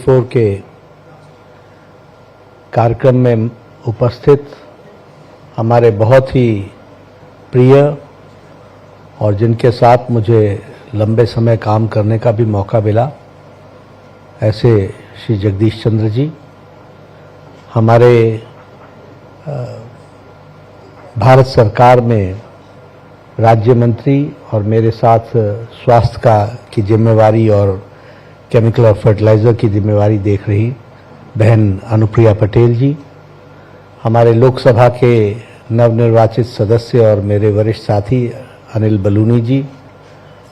24 के कार्यक्रम में उपस्थित हमारे बहुत ही प्रिय और जिनके साथ मुझे लंबे समय काम करने का भी मौका मिला, ऐसे श्री जगदीश चंद्र जी, हमारे भारत सरकार में राज्य मंत्री और मेरे साथ स्वास्थ्य की जिम्मेवारी और केमिकल और फर्टिलाइज़र की जिम्मेवारी देख रही बहन अनुप्रिया पटेल जी, हमारे लोकसभा के नवनिर्वाचित सदस्य और मेरे वरिष्ठ साथी अनिल बलूनी जी,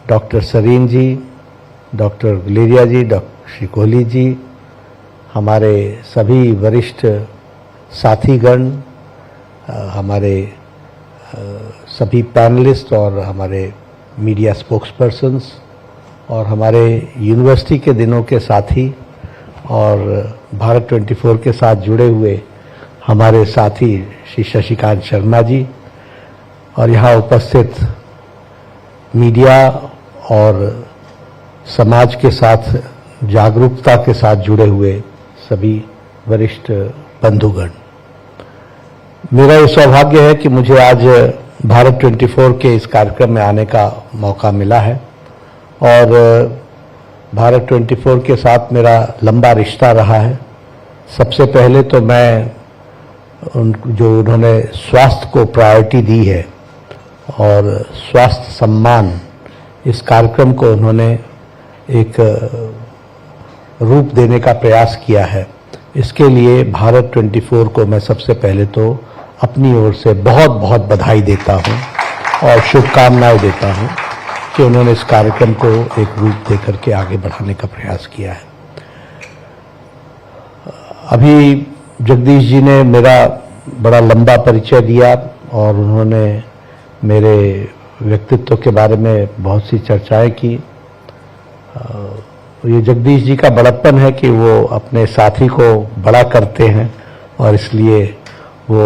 डॉक्टर सरीन जी, डॉक्टर गुलेरिया जी, डॉक्टर श्री कोहली जी, हमारे सभी वरिष्ठ साथीगण, हमारे सभी पैनलिस्ट और हमारे मीडिया स्पोक्सपर्सन्स और हमारे यूनिवर्सिटी के दिनों के साथी और भारत 24 के साथ जुड़े हुए हमारे साथी श्री शशिकांत शर्मा जी और यहाँ उपस्थित मीडिया और समाज के साथ जागरूकता के साथ जुड़े हुए सभी वरिष्ठ बंधुगण, मेरा ये सौभाग्य है कि मुझे आज भारत 24 के इस कार्यक्रम में आने का मौका मिला है और भारत 24 के साथ मेरा लंबा रिश्ता रहा है। सबसे पहले तो मैं जो उन्होंने स्वास्थ्य को प्रायोरिटी दी है और स्वास्थ्य सम्मान, इस कार्यक्रम को उन्होंने एक रूप देने का प्रयास किया है, इसके लिए भारत 24 को मैं सबसे पहले तो अपनी ओर से बहुत बहुत बधाई देता हूं और शुभकामनाएं देता हूं कि उन्होंने इस कार्यक्रम को एक रूप देकर के आगे बढ़ाने का प्रयास किया है। अभी जगदीश जी ने मेरा बड़ा लंबा परिचय दिया और उन्होंने मेरे व्यक्तित्व के बारे में बहुत सी चर्चाएं की। ये जगदीश जी का बड़प्पन है कि वो अपने साथी को बड़ा करते हैं और इसलिए वो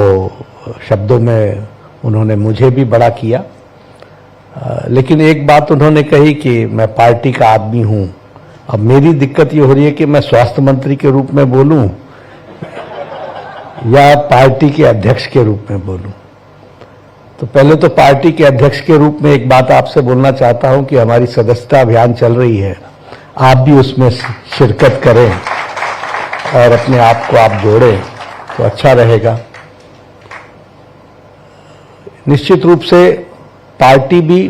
शब्दों में उन्होंने मुझे भी बड़ा किया। लेकिन एक बात उन्होंने कही कि मैं पार्टी का आदमी हूं। अब मेरी दिक्कत ये हो रही है कि मैं स्वास्थ्य मंत्री के रूप में बोलूं या पार्टी के अध्यक्ष के रूप में बोलूं। तो पहले तो पार्टी के अध्यक्ष के रूप में एक बात आपसे बोलना चाहता हूं कि हमारी सदस्यता अभियान चल रही है, आप भी उसमें शिरकत करें और अपने आप को आप जोड़ें तो अच्छा रहेगा। निश्चित रूप से पार्टी भी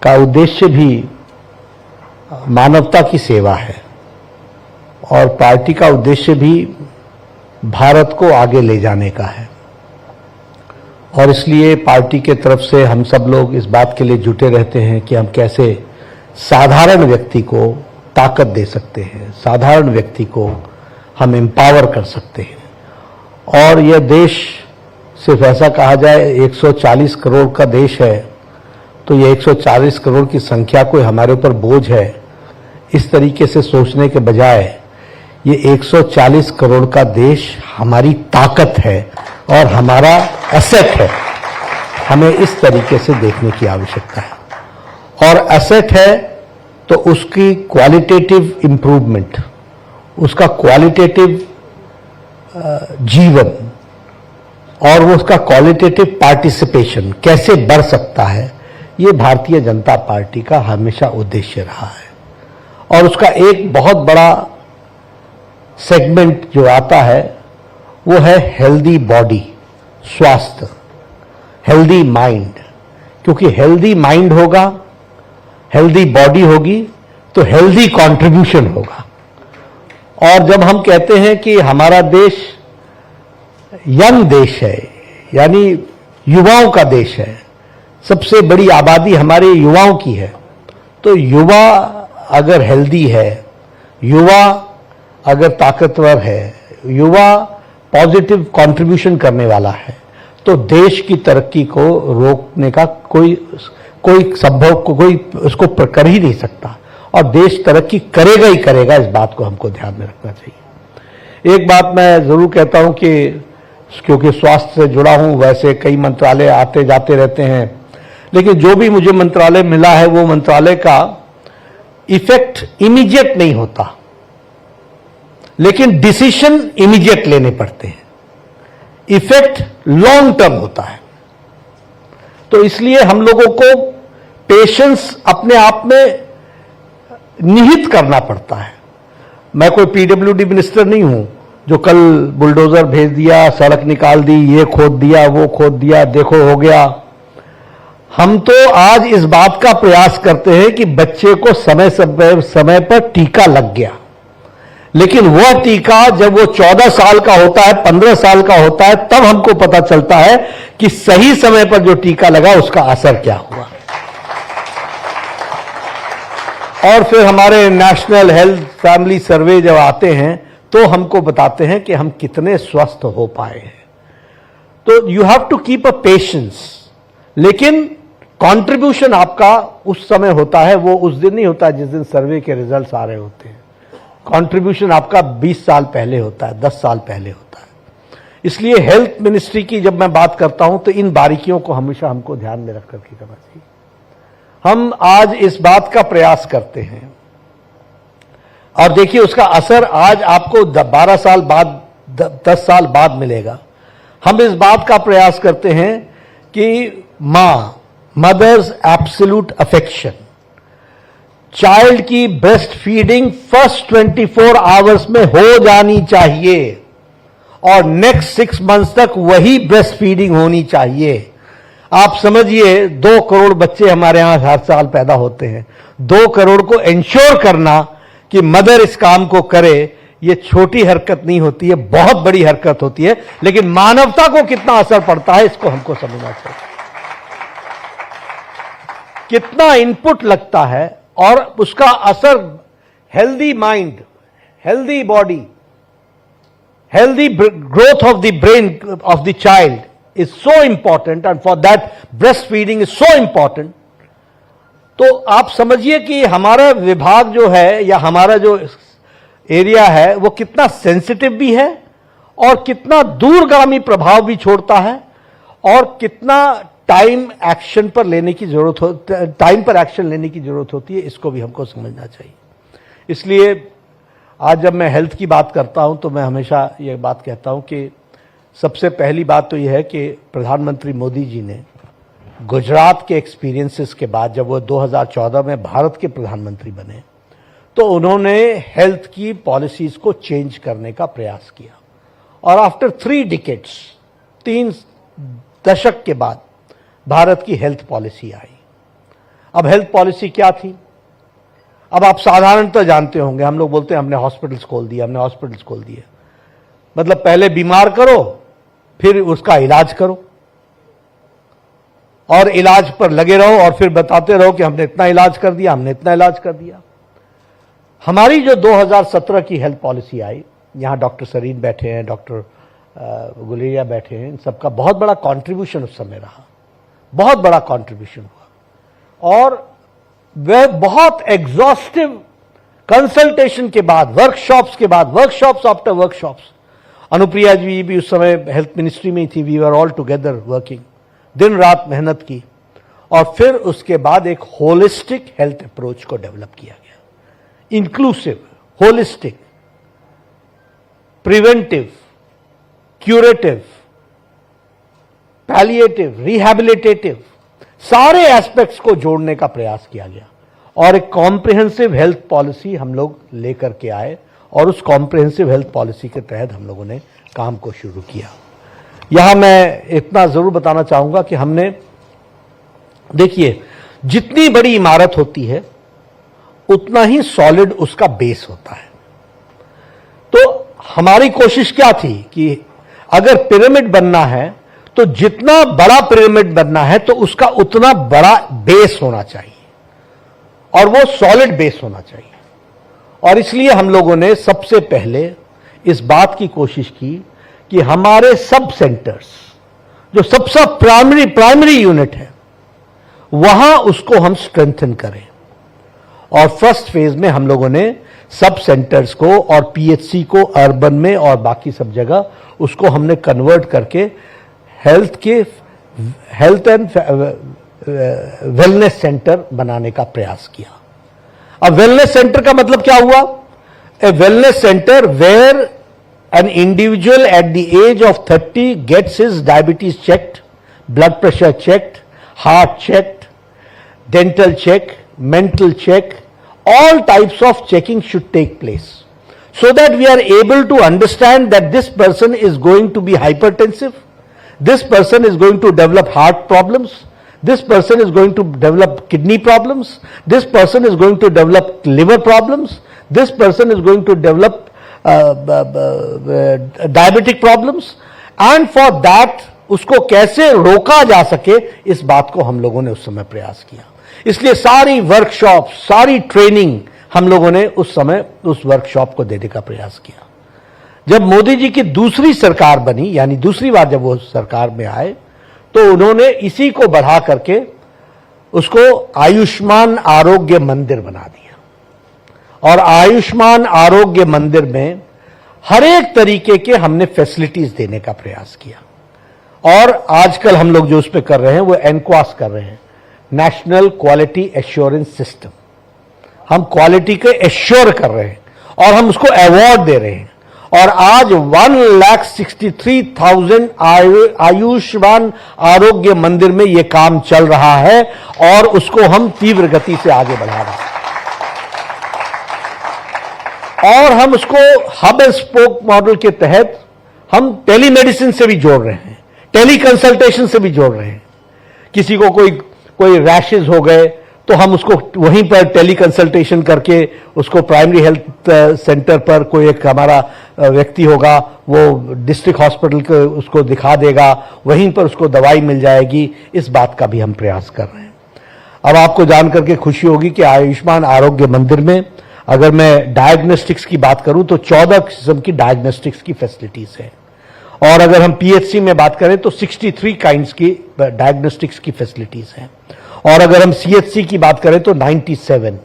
का उद्देश्य भी मानवता की सेवा है और पार्टी का उद्देश्य भी भारत को आगे ले जाने का है और इसलिए पार्टी के तरफ से हम सब लोग इस बात के लिए जुटे रहते हैं कि हम कैसे साधारण व्यक्ति को ताकत दे सकते हैं, साधारण व्यक्ति को हम एम्पावर कर सकते हैं। और यह देश सिर्फ ऐसा कहा जाए 140 करोड़ का देश है तो ये 140 करोड़ की संख्या कोई हमारे ऊपर बोझ है, इस तरीके से सोचने के बजाय ये 140 करोड़ का देश हमारी ताकत है और हमारा एसेट है। हमें इस तरीके से देखने की आवश्यकता है और एसेट है तो उसकी क्वालिटेटिव इंप्रूवमेंट, उसका क्वालिटेटिव जीवन और वो उसका क्वालिटेटिव पार्टिसिपेशन कैसे बढ़ सकता है, ये भारतीय जनता पार्टी का हमेशा उद्देश्य रहा है। और उसका एक बहुत बड़ा सेगमेंट जो आता है वो है हेल्दी बॉडी, स्वास्थ्य, हेल्दी माइंड, क्योंकि हेल्दी माइंड होगा, हेल्दी बॉडी होगी तो हेल्दी कंट्रीब्यूशन होगा। और जब हम कहते हैं कि हमारा देश यंग देश है, यानी युवाओं का देश है, सबसे बड़ी आबादी हमारे युवाओं की है, तो युवा अगर हेल्दी है, युवा अगर ताकतवर है, युवा पॉजिटिव कंट्रीब्यूशन करने वाला है, तो देश की तरक्की को रोकने का कोई संभव कोई उसको कर ही नहीं सकता और देश तरक्की करेगा ही करेगा। इस बात को हमको ध्यान में रखना चाहिए। एक बात मैं जरूर कहता हूं कि क्योंकि स्वास्थ्य से जुड़ा हूं, वैसे कई मंत्रालय आते जाते रहते हैं, लेकिन जो भी मुझे मंत्रालय मिला है वो मंत्रालय का इफेक्ट इमीडिएट नहीं होता। लेकिन डिसीजन इमीडिएट लेने पड़ते हैं, इफेक्ट लॉन्ग टर्म होता है। तो इसलिए हम लोगों को पेशेंस अपने आप में निहित करना पड़ता है। मैं कोई पीडब्ल्यूडी मिनिस्टर नहीं हूं जो कल बुलडोजर भेज दिया, सड़क निकाल दी, ये खोद दिया, वो खोद दिया, देखो हो गया। हम तो आज इस बात का प्रयास करते हैं कि बच्चे को समय पर टीका लग गया, लेकिन वह टीका जब वो 14 साल का होता है, 15 साल का होता है, तब हमको पता चलता है कि सही समय पर जो टीका लगा उसका असर क्या हुआ। और फिर हमारे नेशनल हेल्थ फैमिली सर्वे जब आते हैं तो हमको बताते हैं कि हम कितने स्वस्थ हो पाए हैं। तो you have to keep a patience, लेकिन कंट्रीब्यूशन आपका उस समय होता है, वो उस दिन नहीं होता जिस दिन सर्वे के रिजल्ट्स आ रहे होते हैं। कंट्रीब्यूशन आपका 20 साल पहले होता है, 10 साल पहले होता है। इसलिए हेल्थ मिनिस्ट्री की जब मैं बात करता हूं तो इन बारीकियों को हमेशा हमको ध्यान में रख करके करना चाहिए। हम आज इस बात का प्रयास करते हैं और देखिए उसका असर आज आपको 12 साल बाद, 10 साल बाद मिलेगा। हम इस बात का प्रयास करते हैं कि मदर्स एब्सोल्यूट अफेक्शन, चाइल्ड की ब्रेस्ट फीडिंग फर्स्ट 24 आवर्स में हो जानी चाहिए और नेक्स्ट 6 मंथ्स तक वही ब्रेस्ट फीडिंग होनी चाहिए। आप समझिए 2 करोड़ बच्चे हमारे यहां हर साल पैदा होते हैं। 2 करोड़ को इंश्योर करना कि मदर इस काम को करे, यह छोटी हरकत नहीं होती है, बहुत बड़ी हरकत होती है, लेकिन मानवता को कितना असर पड़ता है इसको हमको समझना चाहिए। कितना इनपुट लगता है और उसका असर healthy mind, healthy body, healthy growth of the brain of the child is so important, and for that breastfeeding is so important. तो आप समझिए कि हमारा विभाग जो है या हमारा जो एरिया है वो कितना सेंसिटिव भी है और कितना दूरगामी प्रभाव भी छोड़ता है और कितना टाइम एक्शन पर लेने की जरूरत हो, टाइम पर एक्शन लेने की जरूरत होती है, इसको भी हमको समझना चाहिए। इसलिए आज जब मैं हेल्थ की बात करता हूं तो मैं हमेशा ये बात कहता हूं कि सबसे पहली बात तो यह है कि प्रधानमंत्री मोदी जी ने गुजरात के एक्सपीरियंसेस के बाद जब वो 2014 में भारत के प्रधानमंत्री बने तो उन्होंने हेल्थ की पॉलिसीज को चेंज करने का प्रयास किया और आफ्टर 3 डिकेड्स, 3 दशक के बाद भारत की हेल्थ पॉलिसी आई। अब हेल्थ पॉलिसी क्या थी? अब आप साधारणतः जानते होंगे, हम लोग बोलते हैं हमने हॉस्पिटल्स खोल दिया, हमने हॉस्पिटल्स खोल दिए। मतलब पहले बीमार करो फिर उसका इलाज करो और इलाज पर लगे रहो और फिर बताते रहो कि हमने इतना इलाज कर दिया, हमने इतना इलाज कर दिया। हमारी जो 2017 की हेल्थ पॉलिसी आई, यहां डॉक्टर सरीन बैठे हैं, डॉक्टर गुलेरिया बैठे हैं, इन सबका बहुत बड़ा कंट्रीब्यूशन उस समय रहा, बहुत बड़ा कंट्रीब्यूशन हुआ और वह बहुत एग्जॉस्टिव कंसल्टेशन के बाद, वर्कशॉप्स के बाद, workshops after workshops, Anupriya ji भी उस समय हेल्थ मिनिस्ट्री में ही थी, we were all together working, दिन रात मेहनत की और फिर उसके बाद एक होलिस्टिक हेल्थ अप्रोच को डेवलप किया गया। Inclusive, holistic, preventive, curative, palliative, rehabilitative, सारे एस्पेक्ट्स को जोड़ने का प्रयास किया गया और एक कॉम्प्रिहेंसिव हेल्थ पॉलिसी हम लोग लेकर के आए और उस कॉम्प्रिहेंसिव हेल्थ पॉलिसी के तहत हम लोगों ने काम को शुरू किया। यहां मैं इतना जरूर बताना चाहूंगा कि हमने, देखिए, जितनी बड़ी इमारत होती है उतना ही सॉलिड उसका बेस होता है। तो हमारी कोशिश क्या थी कि अगर पिरामिड बनना है तो जितना बड़ा पिरामिड बनना है तो उसका उतना बड़ा बेस होना चाहिए और वो सॉलिड बेस होना चाहिए। और इसलिए हम लोगों ने सबसे पहले इस बात की कोशिश की कि हमारे सब सेंटर्स, जो सबसे प्राइमरी यूनिट है, वहां उसको हम स्ट्रेंथन करें। और फर्स्ट फेज में हम लोगों ने सब सेंटर्स को और पीएचसी को अर्बन में और बाकी सब जगह उसको हमने कन्वर्ट करके हेल्थ एंड वेलनेस सेंटर बनाने का प्रयास किया। अब वेलनेस सेंटर का मतलब क्या हुआ? a wellness center where an individual at the age of 30 gets his diabetes checked, blood pressure checked, heart checked, dental check, mental check, all types of checking should take place, so that we are able to understand that this person is going to be hypertensive, this person is going to develop heart problems, this person is going to develop kidney problems, this person is going to develop liver problems, this person is going to develop diabetic problems, and for that उसको कैसे रोका जा सके, इस बात को हम लोगों ने उस समय प्रयास किया। इसलिए सारी वर्कशॉप, सारी ट्रेनिंग हम लोगों ने उस समय उस वर्कशॉप को देने का प्रयास किया। जब मोदी जी की दूसरी सरकार बनी, यानी दूसरी बार जब वो सरकार में आए, तो उन्होंने इसी को बढ़ा करके उसको आयुष्मान आरोग्य मंदिर बना दिया, और आयुष्मान आरोग्य मंदिर में हर एक तरीके के हमने फैसिलिटीज देने का प्रयास किया। और आजकल हम लोग जो उस पर कर रहे हैं वो एनक्वास कर रहे हैं, नेशनल क्वालिटी एश्योरेंस सिस्टम। हम क्वालिटी के एश्योर कर रहे हैं और हम उसको अवार्ड दे रहे हैं। और आज 1,63,000 आयुष्मान आरोग्य मंदिर में यह काम चल रहा है और उसको हम तीव्र गति से आगे बढ़ा रहे हैं। और हम उसको हब एंड स्पोक मॉडल के तहत हम टेलीमेडिसिन से भी जोड़ रहे हैं, टेली कंसल्टेशन से भी जोड़ रहे हैं। किसी को कोई रैशेज हो गए तो हम उसको वहीं पर टेली कंसल्टेशन करके उसको प्राइमरी हेल्थ सेंटर पर कोई एक हमारा व्यक्ति होगा, वो डिस्ट्रिक्ट हॉस्पिटल को उसको दिखा देगा, वहीं पर उसको दवाई मिल जाएगी। इस बात का भी हम प्रयास कर रहे हैं। अब आपको जानकर के खुशी होगी कि आयुष्मान आरोग्य मंदिर में अगर मैं डायग्नोस्टिक्स की बात करूं तो 14 किस्म की डायग्नोस्टिक्स की फैसिलिटीज है, और अगर हम पीएचसी में बात करें तो 63 काइंड्स की डायग्नोस्टिक्स की फैसिलिटीज हैं, और अगर हम सीएचसी की बात करें तो 97,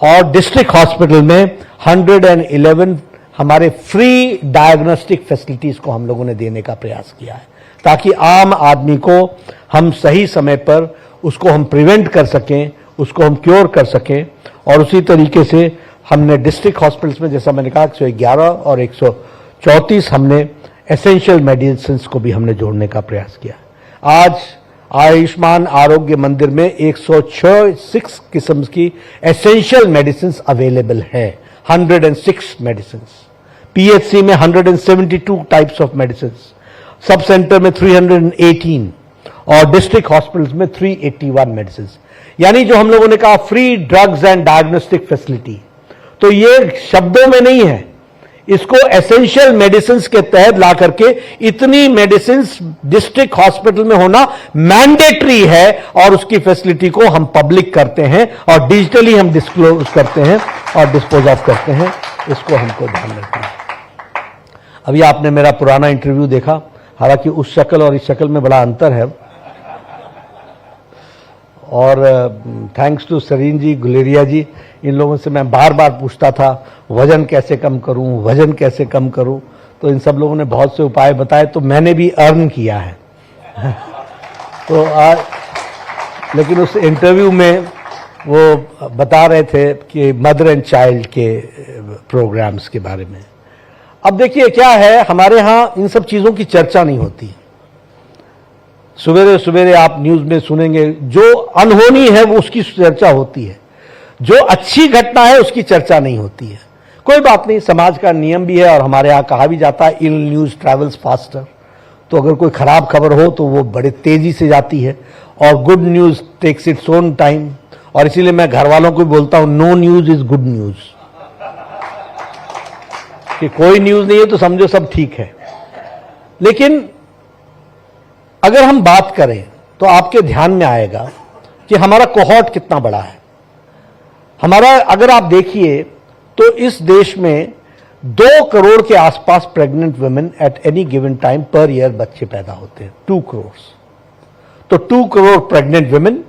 और डिस्ट्रिक्ट हॉस्पिटल में 111 हमारे फ्री डायग्नोस्टिक फैसिलिटीज को हम लोगों ने देने का प्रयास किया है, ताकि आम आदमी को हम सही समय पर उसको हम प्रिवेंट कर सकें, उसको हम क्योर कर सकें। और उसी तरीके से हमने डिस्ट्रिक्ट हॉस्पिटल्स में, जैसा मैंने कहा, 111 और 134 हमने एसेंशियल मेडिसिन को भी हमने जोड़ने का प्रयास किया। आज आयुष्मान आरोग्य मंदिर में 106 किस्म की एसेंशियल मेडिसिन अवेलेबल है, 106 मेडिसिन। पीएचसी में 172 types of medicine, sub centre में 318 और डिस्ट्रिक्ट हॉस्पिटल्स में 381 मेडिसिन। यानी जो हम लोगों ने कहा free drugs and diagnostic facility, तो ये शब्दों में नहीं है, इसको एसेंशियल मेडिसिन के तहत ला करके इतनी मेडिसिन डिस्ट्रिक्ट हॉस्पिटल में होना मैंडेटरी है, और उसकी फैसिलिटी को हम पब्लिक करते हैं और डिजिटली हम डिस्क्लोज करते हैं और डिस्पोज ऑफ करते हैं। इसको हमको ध्यान रखना है। अभी आपने मेरा पुराना इंटरव्यू देखा, हालांकि उस शक्ल और इस शक्ल में बड़ा अंतर है, और थैंक्स टू सरीन जी, गुलेरिया जी, इन लोगों से मैं बार बार पूछता था वजन कैसे कम करूं, वजन कैसे कम करूं, तो इन सब लोगों ने बहुत से उपाय बताए, तो मैंने भी अर्न किया है। तो आज लेकिन उस इंटरव्यू में वो बता रहे थे कि मदर एंड चाइल्ड के प्रोग्राम्स के बारे में। अब देखिए क्या है, हमारे यहाँ इन सब चीज़ों की चर्चा नहीं होती। सवेरे सवेरे आप न्यूज में सुनेंगे, जो अनहोनी है वो उसकी चर्चा होती है, जो अच्छी घटना है उसकी चर्चा नहीं होती है। कोई बात नहीं, समाज का नियम भी है, और हमारे यहाँ कहा भी जाता है इल न्यूज ट्रैवल्स फास्टर। तो अगर कोई खराब खबर हो तो वो बड़े तेजी से जाती है, और good news takes its own time. और इसीलिए मैं घर वालों को बोलता हूं, no news is good news, कि कोई न्यूज नहीं है तो समझो सब ठीक है। लेकिन अगर हम बात करें तो आपके ध्यान में आएगा कि हमारा कोहॉर्ट कितना बड़ा है। हमारा अगर आप देखिए तो इस देश में 2 करोड़ के आसपास pregnant women at any given time per year बच्चे पैदा होते हैं, 2 करोड़। तो 2 crore pregnant women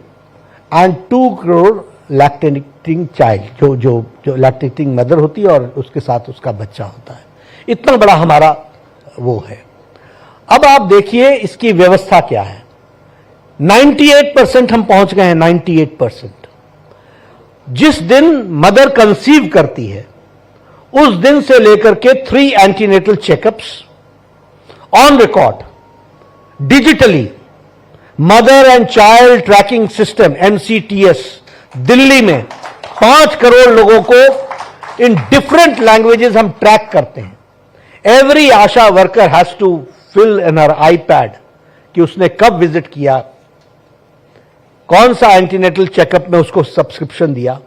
and 2 crore lactating child, जो लैक्टेटिंग मदर होती है और उसके साथ उसका बच्चा होता है। इतना बड़ा हमारा वो है। अब आप देखिए इसकी व्यवस्था क्या है। 98% हम पहुंच गए हैं, 98%। जिस दिन मदर कंसीव करती है उस दिन से लेकर के 3 antenatal checkups on record digitally mother and child tracking system MCTS Delhi में 5 करोड़ लोगों को इन डिफरेंट लैंग्वेजेस हम ट्रैक करते हैं. Every ASHA worker has to fill in her iPad कि उसने कब विजिट किया, कौन सा एंटीनेटल चेकअप में उसको सब्सक्रिप्शन दिया,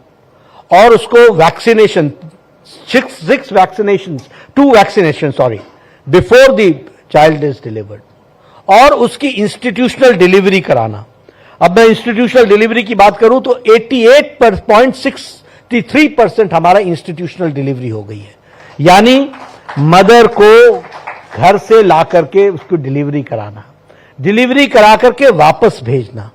और उसको vaccination 6 vaccination 2 vaccination before the child is delivered, और उसकी इंस्टीट्यूशनल डिलीवरी कराना. अब मैं इंस्टीट्यूशनल डिलीवरी की बात करूं तो 88.63% हमारा इंस्टीट्यूशनल डिलीवरी हो गई है. यानी मदर को घर से ला करके उसको डिलीवरी कराना, डिलीवरी करा करके वापस भेजना,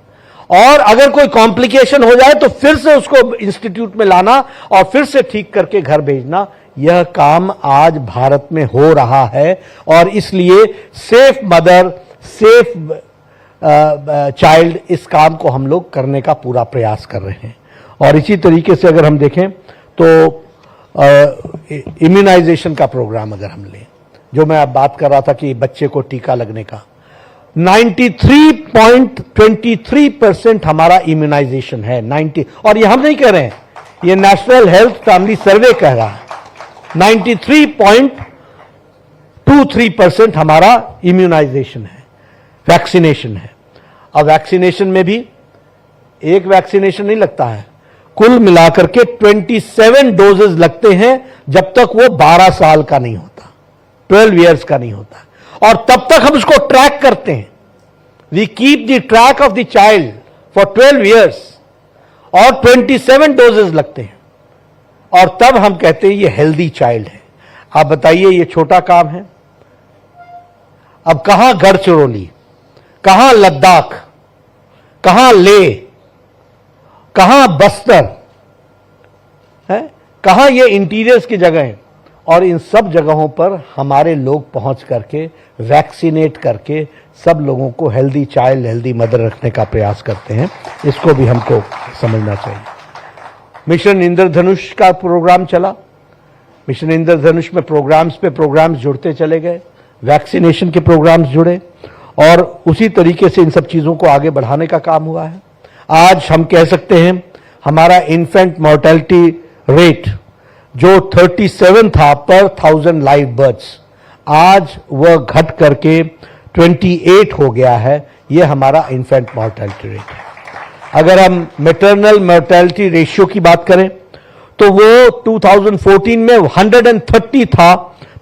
और अगर कोई कॉम्प्लिकेशन हो जाए तो फिर से उसको इंस्टीट्यूट में लाना और फिर से ठीक करके घर भेजना. यह काम आज भारत में हो रहा है, और इसलिए सेफ मदर सेफ चाइल्ड इस काम को हम लोग करने का पूरा प्रयास कर रहे हैं. और इसी तरीके से अगर हम देखें तो इम्यूनाइजेशन का प्रोग्राम अगर हम लें, जो मैं अब बात कर रहा था कि बच्चे को टीका लगने का, 93.23% हमारा इम्यूनाइजेशन है. 90, और ये हम नहीं कह रहे हैं, ये नेशनल हेल्थ फैमिली सर्वे कह रहा है. 93.23% हमारा इम्यूनाइजेशन है, वैक्सीनेशन है. अब वैक्सीनेशन में भी एक वैक्सीनेशन नहीं लगता है, कुल मिलाकर के 27 डोजेस लगते हैं जब तक वो 12 साल का नहीं होता, 12 इयर्स का नहीं होता. और तब तक हम उसको ट्रैक करते हैं. We keep the track of the child for 12 years, और 27 डोजेस लगते हैं, और तब हम कहते हैं ये हेल्दी चाइल्ड है. आप बताइए, ये छोटा काम है? अब कहां गढ़चिरौली, कहां लद्दाख, कहां लेह, कहां बस्तर है, कहां ये इंटीरियर्स की जगह है, और इन सब जगहों पर हमारे लोग पहुंच करके वैक्सीनेट करके सब लोगों को हेल्दी चाइल्ड हेल्दी मदर रखने का प्रयास करते हैं. इसको भी हमको समझना चाहिए. मिशन इंद्रधनुष का प्रोग्राम चला. मिशन इंद्रधनुष में प्रोग्राम्स जुड़ते चले गए, वैक्सीनेशन के प्रोग्राम्स जुड़े, और उसी तरीके से इन सब चीजों को आगे बढ़ाने का काम हुआ है. आज हम कह सकते हैं हमारा इन्फेंट मोर्टेलिटी रेट जो 37 था पर 1000 लाइव बर्थ्स, आज वह घट करके 28 हो गया है. यह हमारा इन्फेंट मोर्टेलिटी रेट है. अगर हम मैटरनल मोर्टेलिटी रेशियो की बात करें तो वो 2014 में 130 था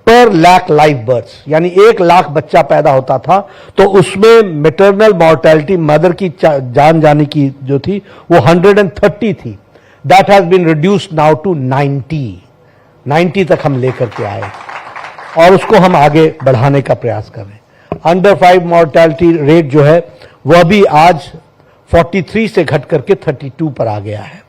पर लाख लाइव बर्थ्स, यानी 1 लाख बच्चा पैदा होता था, तो उसमें मैटरनल मोर्टेलिटी मदर की जान जाने की जो थी वो 130 थी. That has been reduced now to 90 तक हम लेकर के आए, और उसको हम आगे बढ़ाने का प्रयास कर रहे हैं. अंडर 5 मोर्टेलिटी रेट जो है वह भी आज 43 से घट करके 32 पर आ गया है.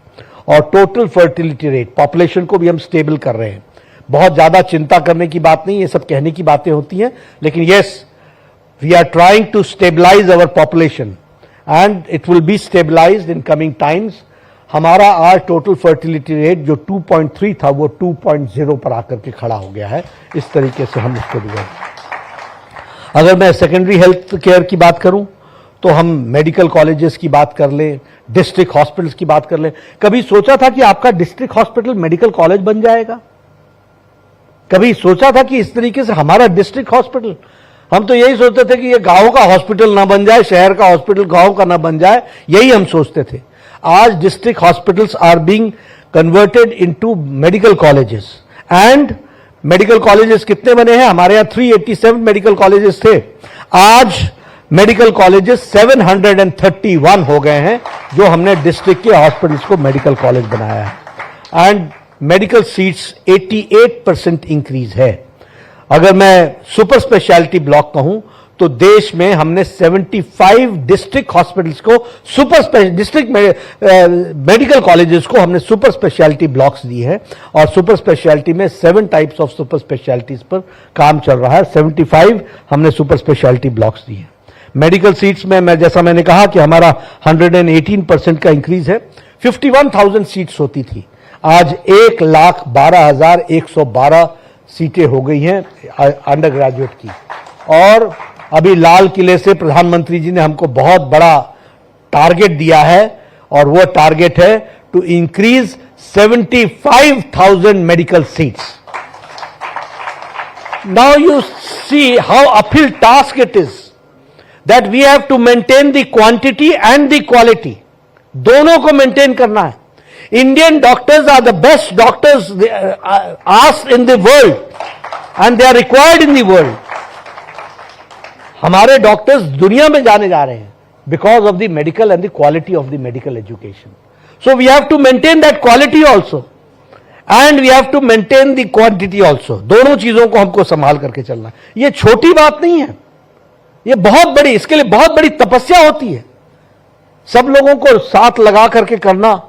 और टोटल फर्टिलिटी रेट, पॉपुलेशन को भी हम स्टेबल कर रहे हैं. बहुत ज्यादा चिंता करने की बात नहीं, ये सब कहने की बातें होती हैं, लेकिन yes, we are trying to stabilise our population and it will be stabilised in coming times. हमारा आज टोटल फर्टिलिटी रेट जो 2.3 था वो 2.0 पर आकर के खड़ा हो गया है. इस तरीके से हम इसको भी. अगर मैं सेकेंडरी हेल्थ केयर की बात करूं तो हम मेडिकल कॉलेजेस की बात कर लें, डिस्ट्रिक्ट हॉस्पिटल्स की बात कर लें. कभी सोचा था कि आपका डिस्ट्रिक्ट हॉस्पिटल मेडिकल कॉलेज बन जाएगा? कभी सोचा था कि इस तरीके से हमारा डिस्ट्रिक्ट हॉस्पिटल, हम तो यही सोचते थे कि ये गांव का हॉस्पिटल ना बन जाए, शहर का हॉस्पिटल गांव का ना बन जाए, यही हम सोचते थे. आज district hospitals are being converted into medical colleges. And medical colleges कितने बने हैं? हमारे यहां 387 मेडिकल कॉलेजेस थे, आज मेडिकल कॉलेजेस 731 हो गए हैं, जो हमने डिस्ट्रिक्ट के हॉस्पिटल्स को मेडिकल कॉलेज बनाया है. एंड मेडिकल सीट्स 88% इंक्रीज है. अगर मैं सुपर स्पेशलिटी ब्लॉक कहूं तो देश में हमने 75 डिस्ट्रिक्ट हॉस्पिटल्स को डिस्ट्रिक्ट मेडिकल कॉलेजेस को हमने सुपर स्पेशलिटी ब्लॉक्स दिए हैं, और सुपर स्पेशलिटी में 7 टाइप्स ऑफ सुपर स्पेशलिटीज पर काम चल रहा है. 75 हमने सुपर स्पेशलिटी ब्लॉक्स दिए हैं. मेडिकल सीट्स में जैसा मैंने कहा कि हमारा 118% का इंक्रीज है. 51,000 सीट्स होती थी, आज 1,12,112 सीटें हो गई हैं अंडर ग्रेजुएट की। और अभी लाल किले से प्रधानमंत्री जी ने हमको बहुत बड़ा टारगेट दिया है, और वो टारगेट है to increase 75,000 medical seats. Now you see how uphill task it is that we have to maintain the quantity and the quality, दोनों को मेंटेन करना है। Indian doctors are the best doctors asked in the world and they are required in the world. हमारे doctors दुनिया में जाने जा रहे हैं because of the medical and the quality of the medical education. So we have to maintain that quality also and we have to maintain the quantity also. दोनों चीजों को हमको संभाल करके चलना है। ये छोटी बात नहीं है, ये बहुत बड़ी, इसके लिए बहुत बड़ी तपस्या होती है। सब लोगों को साथ लगा करके करना,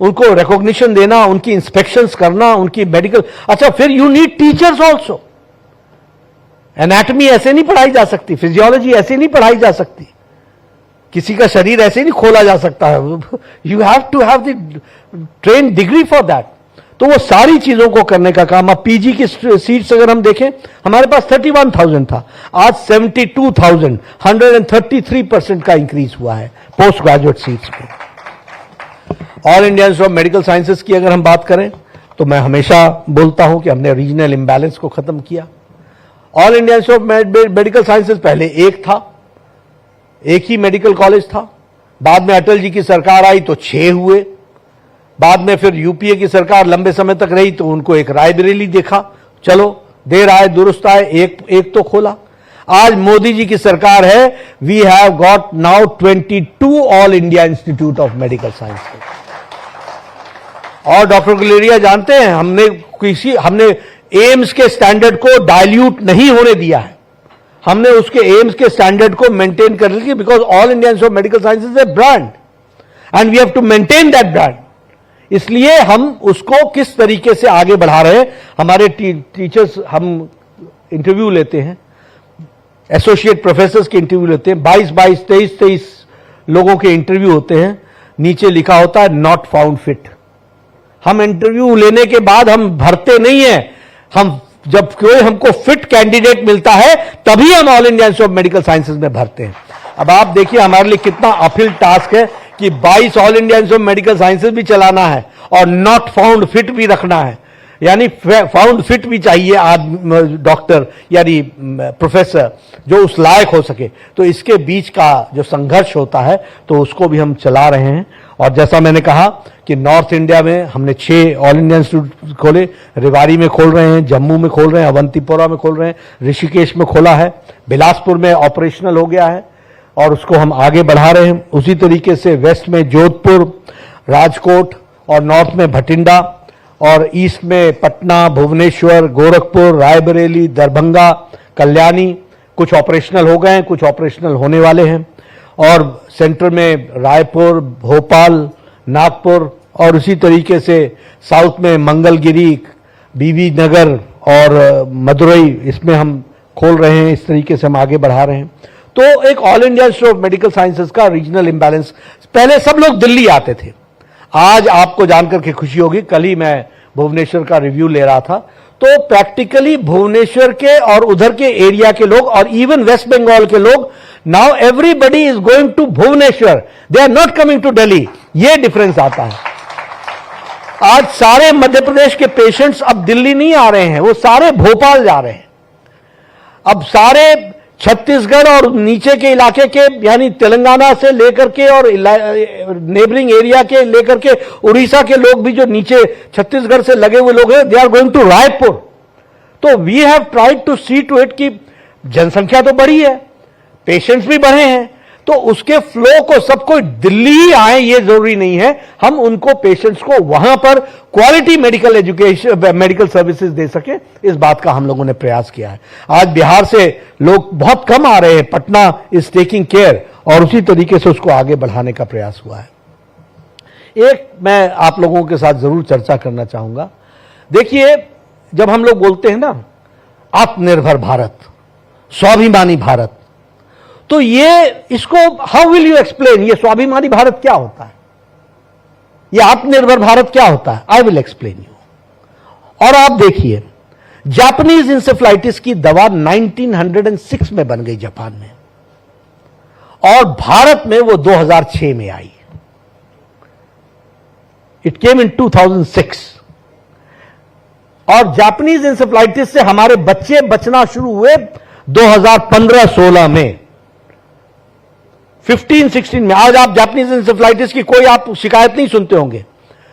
उनको रिकॉग्निशन देना, उनकी इंस्पेक्शंस करना, उनकी मेडिकल। अच्छा, फिर you need teachers also. Anatomy ऐसे नहीं पढ़ाई जा सकती, फिजियोलॉजी ऐसे नहीं पढ़ाई जा सकती, किसी का शरीर ऐसे नहीं खोला जा सकता है। You have to have the train degree for that. तो वो सारी चीजों को करने का काम। अब पीजी की सीट्स अगर हम देखें, हमारे पास 31,000 था, आज 72,000, 133% का इंक्रीज हुआ है पोस्ट ग्रेजुएट सीट्स में। All India institute of medical sciences की अगर हम बात करें तो मैं हमेशा बोलता हूं कि हमने रीजनल इंबैलेंस को खत्म किया। All India institute of medical sciences पहले एक था, एक ही मेडिकल कॉलेज था। बाद में अटल जी की सरकार आई तो 6 हुए। बाद में फिर यूपीए की सरकार लंबे समय तक रही तो उनको एक रायबरेली देखा, चलो देर आए दुरुस्त आए, एक तो खोला। आज मोदी जी की सरकार है, we have got now 22 all India institute of medical sciences. और डॉक्टर गुलेरिया जानते हैं, हमने एम्स के स्टैंडर्ड को डाइल्यूट नहीं होने दिया है। हमने उसके एम्स के स्टैंडर्ड को मेंटेन कर लिया, because all India institute of medical sciences is a brand and we have to maintain that brand. इसलिए हम उसको किस तरीके से आगे बढ़ा रहे हैं। हमारे टीचर्स, हम इंटरव्यू लेते हैं, एसोसिएट प्रोफेसर्स के इंटरव्यू लेते हैं, 22 23 लोगों के इंटरव्यू होते हैं। नीचे लिखा होता है नॉट फाउंड फिट। हम इंटरव्यू लेने के बाद हम भरते नहीं है, हम जब कोई हमको फिट कैंडिडेट मिलता है तभी हम all India institute of medical sciences में भरते हैं। अब आप देखिए हमारे लिए कितना अपहिल टास्क है कि 22 all India institute of medical sciences भी चलाना है और नॉट फाउंड फिट भी रखना है, यानी फाउंड फिट भी चाहिए डॉक्टर यानी प्रोफेसर जो उस लायक हो सके। तो इसके बीच का जो संघर्ष होता है तो उसको भी हम चला रहे हैं। और जैसा मैंने कहा कि नॉर्थ इंडिया में हमने 6 ऑल इंडिया इंस्टीट्यूट खोले, रेवाड़ी में खोल रहे हैं, जम्मू में खोल रहे हैं, अवंतीपोरा में खोल रहे हैं, ऋषिकेश में खोला है, बिलासपुर में ऑपरेशनल हो गया है और उसको हम आगे बढ़ा रहे हैं। उसी तरीके से वेस्ट में जोधपुर, राजकोट और नॉर्थ में भटिंडा और ईस्ट में पटना, भुवनेश्वर, गोरखपुर, रायबरेली, दरभंगा, कल्याणी कुछ ऑपरेशनल हो गए हैं, कुछ ऑपरेशनल होने वाले हैं। और सेंटर में रायपुर, भोपाल, नागपुर और उसी तरीके से साउथ में मंगलगिरी, बीबी नगर और मदुरई, इसमें हम खोल रहे हैं। इस तरीके से हम आगे बढ़ा रहे हैं। तो एक all India institute of medical sciences का रीजनल इंबैलेंस, पहले सब लोग दिल्ली आते थे। आज आपको जानकर के खुशी होगी, कल ही मैं भुवनेश्वर का रिव्यू ले रहा था, तो प्रैक्टिकली भुवनेश्वर के और उधर के एरिया के लोग और इवन वेस्ट बंगाल के लोग, now everybody is going to Bhubaneswar, they are not coming to Delhi. ये डिफरेंस आता है। आज सारे मध्य प्रदेश के पेशेंट्स अब दिल्ली नहीं आ रहे हैं, वो सारे भोपाल जा रहे हैं। अब सारे छत्तीसगढ़ और नीचे के इलाके के यानी तेलंगाना से लेकर के और नेबरिंग एरिया के लेकर के उड़ीसा के लोग भी जो नीचे छत्तीसगढ़ से लगे हुए लोग हैं, they are going to Raipur. तो we have tried to see to it कि जनसंख्या तो बढ़ी है, पेशेंट्स भी बढ़े हैं, तो उसके फ्लो को सबको दिल्ली ही आए ये जरूरी नहीं है। हम उनको पेशेंट्स को वहां पर quality medical education, medical services दे सके, इस बात का हम लोगों ने प्रयास किया है। आज बिहार से लोग बहुत कम आ रहे हैं, पटना इज टेकिंग केयर और उसी तरीके से उसको आगे बढ़ाने का प्रयास हुआ है। एक मैं आप लोगों के साथ जरूर चर्चा करना चाहूंगा। देखिए, जब हम लोग बोलते हैं ना आत्मनिर्भर भारत, स्वाभिमानी भारत, तो ये इसको हाउ विल यू एक्सप्लेन, ये स्वाभिमानी भारत क्या होता है? ये आत्मनिर्भर भारत क्या होता है? I will explain you. और आप देखिए, जापानीज इंसेफ्लाइटिस की दवा 1906 में बन गई जापान में, और भारत में वो 2006 में आई। इट केम इन 2006। और जापानीज इंसेफ्लाइटिस से हमारे बच्चे बचना शुरू हुए 2015-16 में, 15-16 में। आज आप जापानीज इंसेफ्लाइटिस की कोई आप शिकायत नहीं सुनते होंगे,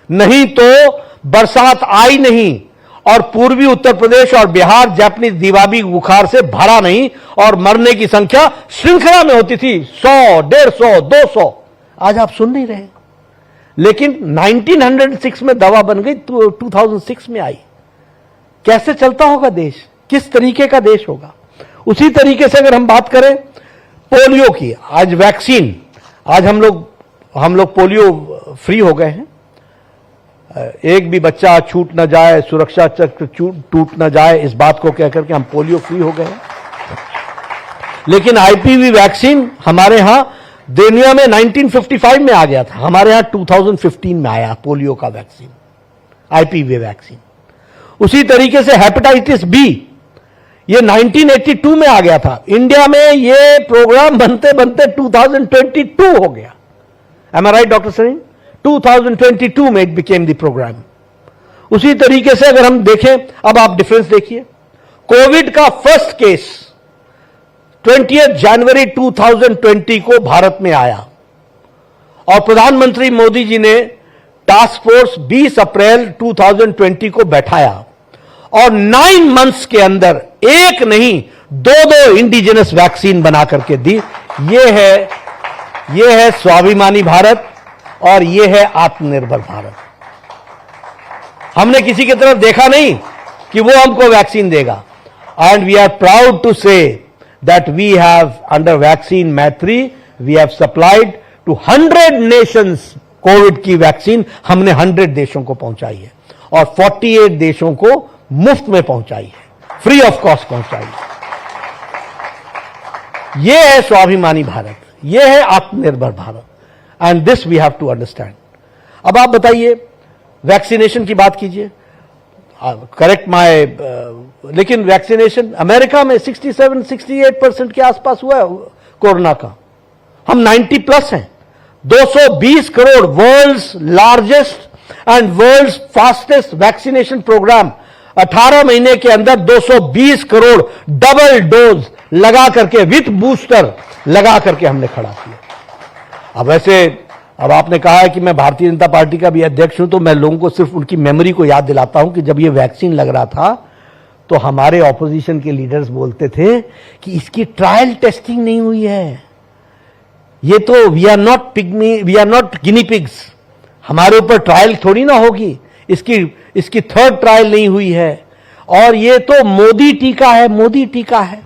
नहीं तो बरसात आई नहीं, और पूर्वी उत्तर प्रदेश और बिहार जापानीज दिमागी बुखार से भरा नहीं, और मरने की संख्या श्रृंखला में होती थी 100, 150, 200। आज आप सुन नहीं रहे। लेकिन 1906 में दवा बन गई, 2006 में आई। कैसे चलता होगा देश, किस तरीके का देश होगा? उसी तरीके से अगर हम बात करें पोलियो की, आज वैक्सीन, आज हम लोग पोलियो फ्री हो गए हैं। एक भी बच्चा छूट न जाए, सुरक्षा चक्र टूट न जाए, इस बात को कहकर के हम पोलियो फ्री हो गए हैं। लेकिन आईपीवी वैक्सीन हमारे यहां दुनिया में 1955 में आ गया था, हमारे यहां 2015 में आया पोलियो का वैक्सीन, आईपीवी वैक्सीन। उसी तरीके से हेपेटाइटिस बी, ये 1982 में आ गया था। इंडिया में ये प्रोग्राम बनते बनते 2022 हो गया। एम आई राइट डॉक्टर सरीन? 2022 में इट बिकेम द प्रोग्राम। उसी तरीके से अगर हम देखें, अब आप डिफरेंस देखिए, कोविड का फर्स्ट केस 20 जनवरी 2020 को भारत में आया, और प्रधानमंत्री मोदी जी ने टास्क फोर्स 20 अप्रैल 2020 को बैठाया, और 9 मंथ्स के अंदर एक नहीं 2 इंडिजिनस वैक्सीन बना करके दी। ये है स्वाभिमानी भारत, और ये है आत्मनिर्भर भारत। हमने किसी की तरफ देखा नहीं कि वो हमको वैक्सीन देगा, and we are proud to say that we have under vaccine Maitri we have supplied to 100 nations. Covid की वैक्सीन हमने 100 देशों को पहुंचाई है, और 48 देशों को मुफ्त में पहुंचाई है, फ्री ऑफ कॉस्ट पहुंचाई है। यह है स्वाभिमानी भारत, यह है आत्मनिर्भर Bharat, and this we have to understand. अब आप बताइए, वैक्सीनेशन की बात कीजिए, करेक्ट माय, लेकिन वैक्सीनेशन अमेरिका में 67-68% के आसपास हुआ है कोरोना का। हम 90+ हैं। 220 crore, world's largest and world's fastest vaccination programme. 18 महीने के अंदर 220 करोड़ डबल डोज लगा करके, विथ बूस्टर लगा करके हमने खड़ा किया। अब वैसे, अब आपने कहा है कि मैं भारतीय जनता पार्टी का भी अध्यक्ष हूं, तो मैं लोगों को सिर्फ उनकी मेमोरी को याद दिलाता हूं कि जब ये वैक्सीन लग रहा था तो हमारे ऑपोजिशन के लीडर्स बोलते थे कि इसकी ट्रायल टेस्टिंग नहीं हुई है, ये तो we are not guinea pigs, हमारे ऊपर ट्रायल थोड़ी ना होगी, इसकी थर्ड ट्रायल नहीं हुई है, और ये तो मोदी टीका है, मोदी टीका है।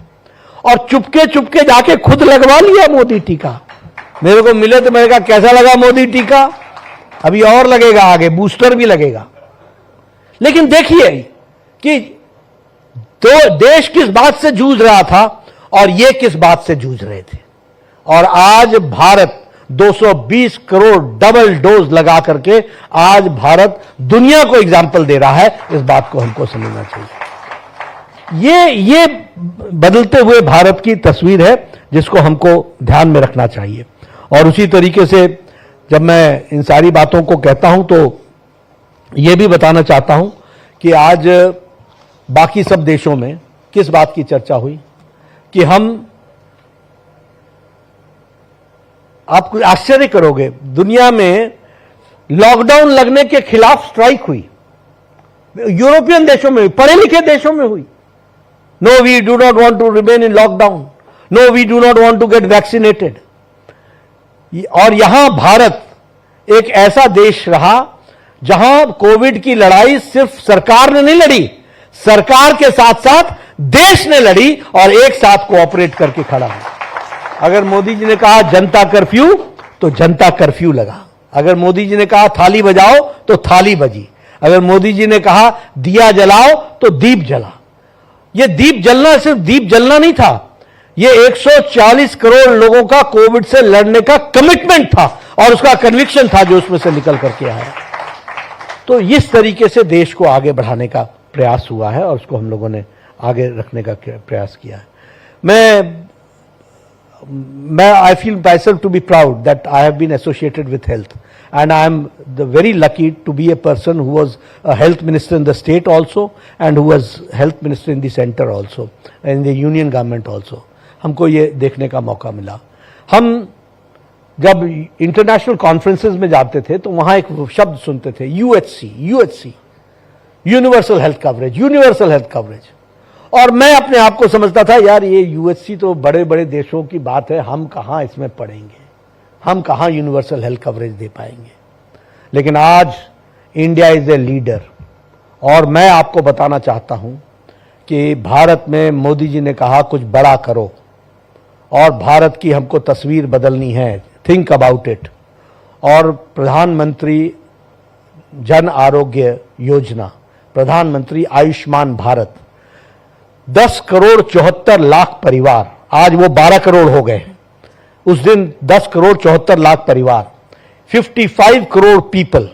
और चुपके चुपके जाके खुद लगवा लिया मोदी टीका। मेरे को मिले तो मैंने कहा कैसा लगा मोदी टीका? अभी और लगेगा, आगे बूस्टर भी लगेगा। लेकिन देखिए कि तो देश किस बात से जूझ रहा था और ये किस बात से जूझ रहे थे, और आज भारत 220 करोड़ डबल डोज लगा करके आज भारत दुनिया को एग्जाम्पल दे रहा है। इस बात को हमको समझना चाहिए। ये बदलते हुए भारत की तस्वीर है जिसको हमको ध्यान में रखना चाहिए। और उसी तरीके से जब मैं इन सारी बातों को कहता हूं तो यह भी बताना चाहता हूं कि आज बाकी सब देशों में किस बात की चर्चा हुई कि आप आश्चर्य करोगे, दुनिया में लॉकडाउन लगने के खिलाफ स्ट्राइक हुई, यूरोपियन देशों में, पढ़े लिखे देशों में हुई। No, we do not want to remain in lockdown, no, we do not want to get vaccinated. और यहां भारत एक ऐसा देश रहा जहां कोविड की लड़ाई सिर्फ सरकार ने नहीं लड़ी, सरकार के साथ साथ देश ने लड़ी और एक साथ कोऑपरेट करके खड़ा है। अगर मोदी जी ने कहा जनता कर्फ्यू तो जनता कर्फ्यू लगा, अगर मोदी जी ने कहा थाली बजाओ तो थाली बजी, अगर मोदी जी ने कहा दिया जलाओ तो दीप जला। यह दीप जलना सिर्फ दीप जलना नहीं था, यह 140 करोड़ लोगों का कोविड से लड़ने का कमिटमेंट था और उसका कन्विक्शन था जो उसमें से निकल करके आया। तो इस तरीके से देश को आगे बढ़ाने का प्रयास हुआ है और उसको हम लोगों ने आगे रखने का प्रयास किया है। I feel myself to be proud that I have been associated with health, and I am very lucky to be a person who was a health minister in the state also and who was health minister in the center also, and the union government also. हमको ये देखने का मौका मिला। हम जब international conferences में जाते थे तो वहां एक शब्द सुनते थे, यूएचसी, यूनिवर्सल हेल्थ कवरेज। और मैं अपने आप को समझता था, यार ये यूएचसी तो बड़े बड़े देशों की बात है, हम कहां इसमें पढ़ेंगे, हम कहां यूनिवर्सल हेल्थ कवरेज दे पाएंगे। लेकिन आज इंडिया इज ए लीडर, और मैं आपको बताना चाहता हूं कि भारत में मोदी जी ने कहा कुछ बड़ा करो, और भारत की हमको तस्वीर बदलनी है, थिंक अबाउट इट। और प्रधानमंत्री जन आरोग्य योजना, प्रधानमंत्री आयुष्मान भारत, 10 करोड़ 74 लाख परिवार, आज वो 12 करोड़ हो गए। उस दिन 10 करोड़ 74 लाख परिवार, 55 crore people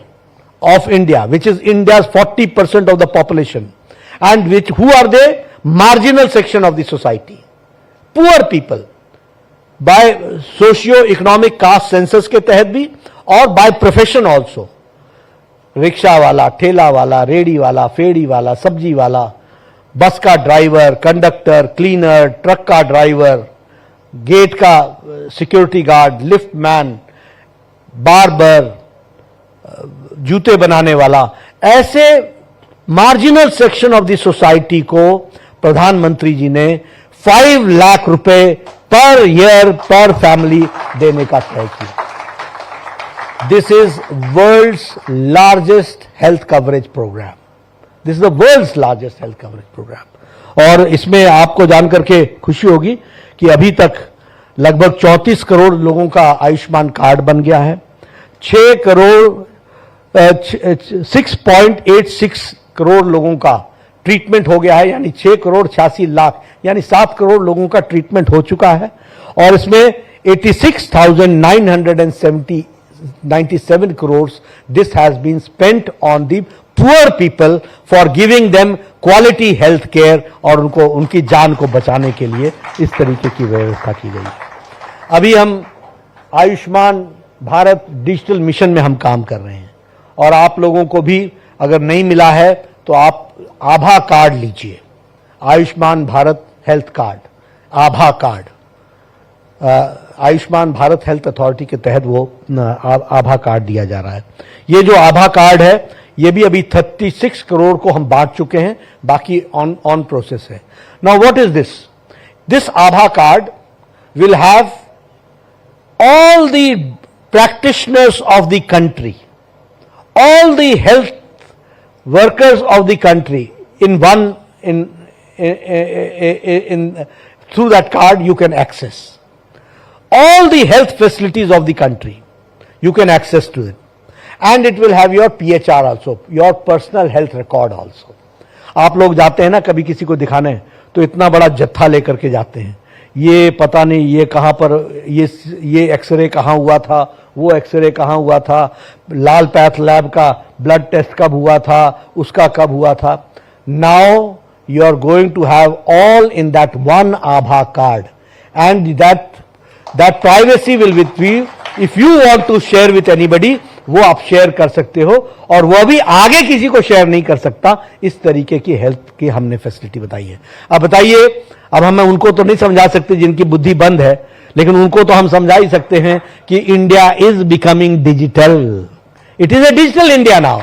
of India, which is India's 40% of the population, and which who are the marginal section of the society, poor people, by socio-economic caste census के तहत भी और by profession also, रिक्शा वाला, ठेला वाला, रेडी वाला, फेड़ी वाला, सब्जी वाला, बस का ड्राइवर, कंडक्टर, क्लीनर, ट्रक का ड्राइवर, गेट का security guard, lift man, barber, जूते बनाने वाला, ऐसे marginal section of the society को प्रधानमंत्री जी ने 5 लाख रुपए पर ईयर पर फैमिली देने का तय किया। This is world's largest health coverage programme, this is the world's largest health coverage programme. और इसमें आपको जानकर के खुशी होगी कि अभी तक लगभग 34 करोड़ लोगों का आयुष्मान कार्ड बन गया है, 6.86 करोड़ लोगों का ट्रीटमेंट हो गया है, यानी 6 करोड़ 86 लाख, यानी 7 करोड़ लोगों का ट्रीटमेंट हो चुका है। और इसमें 86,997 crores this has been spent on the poor people for giving them quality health care, और उनको उनकी जान को बचाने के लिए इस तरीके की व्यवस्था की गई है। अभी हम आयुष्मान भारत डिजिटल मिशन में हम काम कर रहे हैं, और आप लोगों को भी अगर नहीं मिला है तो आप आभा कार्ड लीजिए, आयुष्मान भारत हेल्थ कार्ड, आभा card, Ayushman Bharat health authority के तहत वो आभा कार्ड दिया जा रहा है। ये जो आभा कार्ड है ये भी अभी 36 करोड़ को हम बांट चुके हैं, बाकी ऑन प्रोसेस है। Now what is this? This Abha card will have all the practitioners of the country, all the health workers of the country in one through that card you can access all the health facilities of the country, you can access to it, and it will have your PHR also, your personal health record also। आप लोग जाते हैं ना कभी किसी को दिखाने, तो इतना बड़ा जत्था लेकर के जाते हैं, ये पता नहीं ये कहां पर, ये एक्सरे कहां हुआ था, वो एक्सरे कहां हुआ था, लाल पैथ लैब का ब्लड टेस्ट कब हुआ था, उसका कब हुआ था। Now you are going to have all in that one आभा card, and that privacy will with you. If you want to share with anybody, वो आप शेयर कर सकते हो, और वो भी आगे किसी को शेयर नहीं कर सकता। इस तरीके की हेल्थ की हमने फैसिलिटी बताई है। अब बताइए, अब हम उनको तो नहीं समझा सकते जिनकी बुद्धि बंद है, लेकिन उनको तो हम समझा ही सकते हैं कि India is becoming digital, it is a digital India now.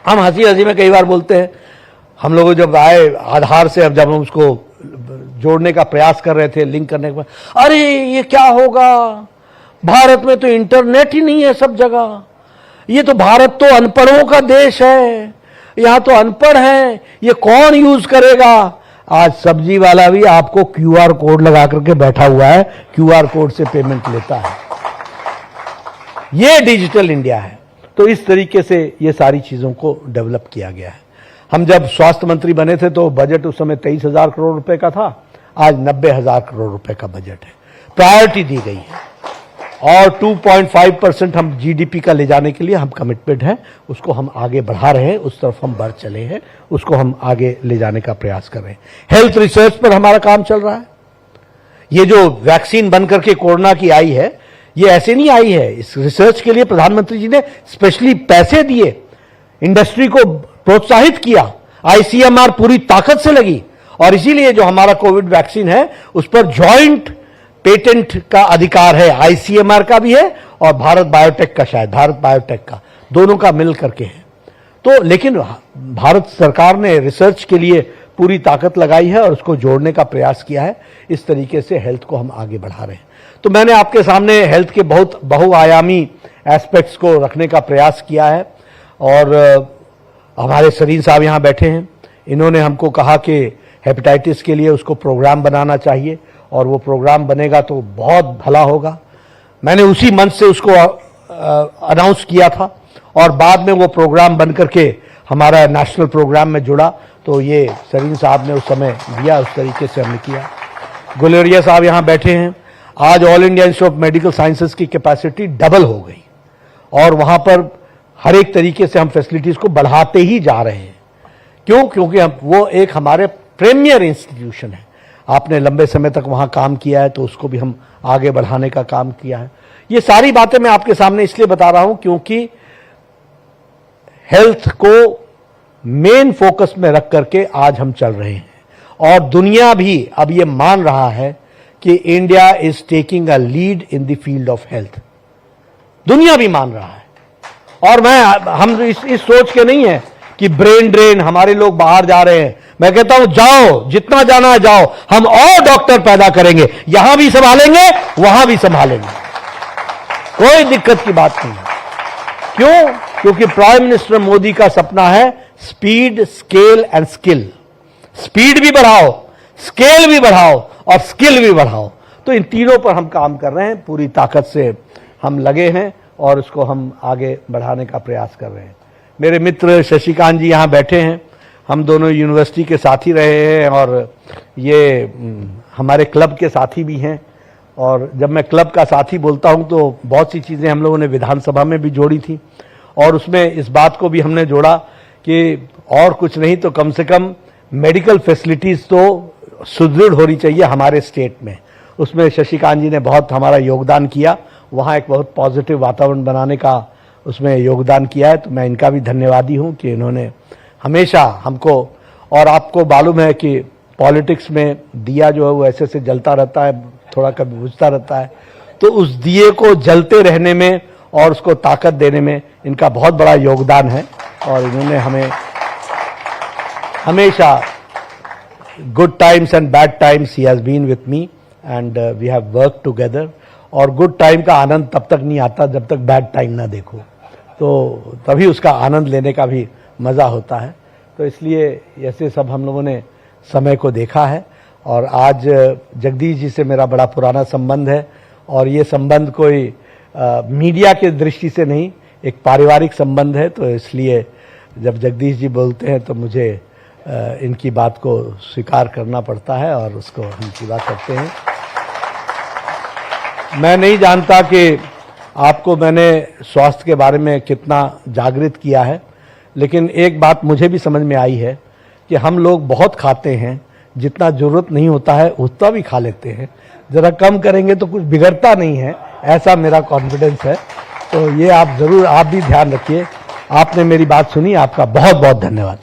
हम हंसी हंसी में कई बार बोलते हैं, हम लोग जब आए आधार से, अब जब हम उसको जोड़ने का प्रयास कर रहे थे, लिंक करने के बाद, अरे ये क्या होगा, भारत में तो इंटरनेट ही नहीं है सब जगह, ये तो भारत तो अनपढ़ों का देश है, यहां तो अनपढ़ है, ये कौन यूज करेगा। आज सब्जी वाला भी आपको क्यूआर कोड लगा करके बैठा हुआ है, क्यूआर कोड से पेमेंट लेता है। ये डिजिटल इंडिया है। तो इस तरीके से ये सारी चीजों को डेवलप किया गया है। हम जब स्वास्थ्य मंत्री बने थे तो बजट उस समय 23,000 करोड़ रुपए का था, आज 90,000 करोड़ रुपए का बजट है। प्रायोरिटी दी गई है। और 2.5% हम जीडीपी का ले जाने के लिए हम कमिटमेंट हैं, उसको हम आगे बढ़ा रहे हैं, उस तरफ हम बढ़ चले हैं, उसको हम आगे ले जाने का प्रयास कर रहे हैं। हेल्थ रिसर्च पर हमारा काम चल रहा है। ये जो वैक्सीन बनकर के कोरोना की आई है, ये ऐसे नहीं आई है। इस रिसर्च के लिए प्रधानमंत्री जी ने स्पेशली पैसे दिए, इंडस्ट्री को प्रोत्साहित किया, आईसीएमआर पूरी ताकत से लगी, और इसीलिए जो हमारा कोविड वैक्सीन है उस पर जॉइंट पेटेंट का अधिकार है, आईसीएमआर का भी है और भारत बायोटेक का, शायद भारत बायोटेक का, दोनों का मिल करके है। तो लेकिन भारत सरकार ने रिसर्च के लिए पूरी ताकत लगाई है और उसको जोड़ने का प्रयास किया है। इस तरीके से हेल्थ को हम आगे बढ़ा रहे हैं। तो मैंने आपके सामने हेल्थ के बहुत बहुआयामी एस्पेक्ट्स को रखने का प्रयास किया है। और हमारे सरीन साहब यहाँ बैठे हैं, इन्होंने हमको कहा कि हेपेटाइटिस के लिए उसको प्रोग्राम बनाना चाहिए, और वो प्रोग्राम बनेगा तो बहुत भला होगा। मैंने उसी मंच से उसको अनाउंस किया था, और बाद में वो प्रोग्राम बन करके हमारा नेशनल प्रोग्राम में जुड़ा। तो ये सरीन साहब ने उस समय दिया, उस तरीके से हमने किया। गुलेरिया साहब यहाँ बैठे हैं। आज all India institute of medical sciences की कैपेसिटी डबल हो गई, और वहां पर हर एक तरीके से हम फैसिलिटीज को बढ़ाते ही जा रहे हैं। क्यों? क्योंकि वो एक हमारे प्रीमियर इंस्टीट्यूशन है। आपने लंबे समय तक वहां काम किया है, तो उसको भी हम आगे बढ़ाने का काम किया है। ये सारी बातें मैं आपके सामने इसलिए बता रहा हूं क्योंकि हेल्थ को मेन फोकस में रख करके आज हम चल रहे हैं, और दुनिया भी अब ये मान रहा है कि India is taking a lead in the field of health. दुनिया भी मान रहा है। और हम इस सोच के नहीं है कि ब्रेन ड्रेन, हमारे लोग बाहर जा रहे हैं। मैं कहता हूं जाओ, जितना जाना है जाओ, हम और डॉक्टर पैदा करेंगे, यहां भी संभालेंगे, वहां भी संभालेंगे, कोई दिक्कत की बात नहीं है। क्यों? क्योंकि प्राइम मिनिस्टर मोदी का सपना है speed, scale and skill. Speed भी बढ़ाओ, स्केल भी बढ़ाओ और स्किल भी बढ़ाओ। तो इन तीनों पर हम काम कर रहे हैं, पूरी ताकत से हम लगे हैं और इसको हम आगे बढ़ाने का प्रयास कर रहे हैं। मेरे मित्र शशिकांत जी यहाँ बैठे हैं, हम दोनों यूनिवर्सिटी के साथी रहे हैं और ये हमारे क्लब के साथी भी हैं। और जब मैं क्लब का साथी बोलता हूं तो बहुत सी चीज़ें हम लोगों ने विधानसभा में भी जोड़ी थी, और उसमें इस बात को भी हमने जोड़ा कि और कुछ नहीं तो कम से कम मेडिकल फैसिलिटीज़ तो सुदृढ़ होनी चाहिए हमारे स्टेट में। उसमें शशिकांत जी ने बहुत हमारा योगदान किया, वहाँ एक बहुत पॉजिटिव वातावरण बनाने का उसमें योगदान किया है। तो मैं इनका भी धन्यवादी हूँ कि इन्होंने हमेशा हमको, और आपको मालूम है कि पॉलिटिक्स में दिया जो है वो ऐसे से जलता रहता है, थोड़ा कभी बुझता रहता है, तो उस दिए को जलते रहने में और उसको ताकत देने में इनका बहुत बड़ा योगदान है। और इन्होंने हमें हमेशा good times and bad times ही has been with me and we have work together. और गुड टाइम का आनंद तब तक नहीं आता जब तक बैड टाइम ना देखो, तो तभी उसका आनंद लेने का भी मज़ा होता है। तो इसलिए ऐसे सब हम लोगों ने समय को देखा है। और आज जगदीश जी से मेरा बड़ा पुराना संबंध है, और ये संबंध कोई मीडिया के दृष्टि से नहीं, एक पारिवारिक संबंध है। तो इसलिए जब जगदीश जी बोलते हैं तो मुझे इनकी बात को स्वीकार करना पड़ता है और उसको हम पूरा करते हैं। मैं नहीं जानता कि आपको मैंने स्वास्थ्य के बारे में कितना जागृत किया है, लेकिन एक बात मुझे भी समझ में आई है कि हम लोग बहुत खाते हैं, जितना जरूरत नहीं होता है उतना भी खा लेते हैं। जरा कम करेंगे तो कुछ बिगड़ता नहीं है, ऐसा मेरा कॉन्फिडेंस है। तो ये आप जरूर, आप भी ध्यान रखिए। आपने मेरी बात सुनी, आपका बहुत बहुत धन्यवाद।